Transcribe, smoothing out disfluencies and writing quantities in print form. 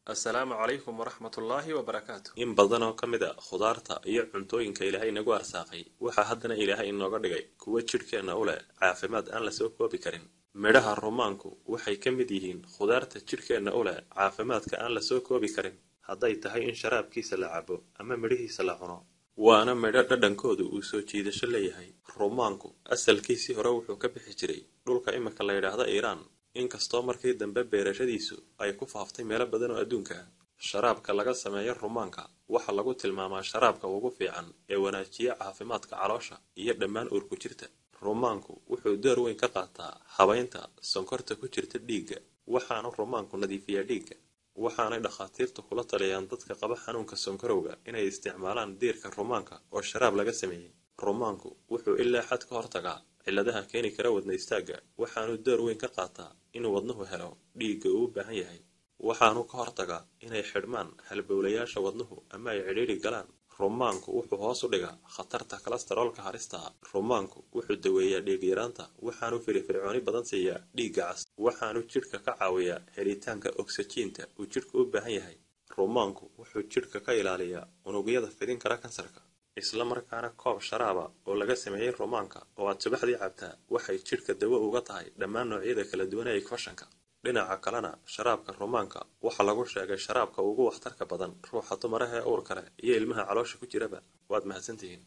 السلام عليكم ورحمة الله وبركاته. in badan oo ka mid ah khudaarta iyo cuntooyinka ilaahay nagu arsaaqay waxa haddana ilaahay inooga dhigay kuwa jidhkeenna u leh caafimaad aan la soo koobi karin. Midhaha rumaanku waxay ka mid yihiin khudaarta jidhkeenna u leh caafimaadka aan la soo koobi karin, hadday tahay in sharaabkiisa la cabo ama midhihiisa la cuno. waana midho dhadhankoodu uu soo jiidasho leeyahay. Rumaanku asalkiisii hore wuxuu ka bixi jiray dhulka imika la yidhaahdo Iiraan, inkastoo markii dambe beerashadiisu ay ku faaftay meelo badan oo adduunka ah. Sharaabka laga sameeyo rumaanka waxa lagu tilmaamaa sharaabka ugu fiican ee wanaajiya caafimaadka caloosha iyo dhammaan uurku jirta. Rumaanku wuxuu door weyn ka qaataa habaynta sonkorta ku jirta dhiigga, waxaana rumaanku nadiifiyaa dhiigga. waxaanay dhakhaatiirtu kula taliyaan dadka qaba xanuunka sonkorowga inay isticmaalaan diirka rumaanka oo sharaab laga sameeyey. Rumaanku wuxuu ilaa xad ka hortagaa cilladaha keeni kara wadna istaagga, waxaanu door weyn ka qaataa inuu wadnuhu helo dhiigga uu u baahan yahay. waxaanu ka hortagaa inay xidhmaan halbowlayaasha wadnuhu ama ay cidhiidhi galaan. Rumaanku wuxuu hoos u dhigaa khatarta kolestaroolka halista ah. Rumaanku wuxuu daweeyaa dhiig yaraanta, waxaanu firfircooni badan siiyaa dhiigga cas, waxaanu jidhka ka caawiyaa helitaanka oksijiinta uu jidhku u baahan yahay. Rumaanku wuxuu jidhka ka ilaaliyaa unugyada fidin kara kansarka. isla markaana koob sharaaba oo laga sameeyey rumaanka oo aad subaxdii cabtaa waxay jidhka dawo uga tahay dhammaan noocyada kala duwan ee infekshanka. dhinaca kalena, sharaabka rumaanka waxa lagu sheegay sharaabka ugu waxtarka badan ruuxa dumaraha ee uurka leh iyo ilmaha caloosha ku jiraba. waad mahadsantihiin.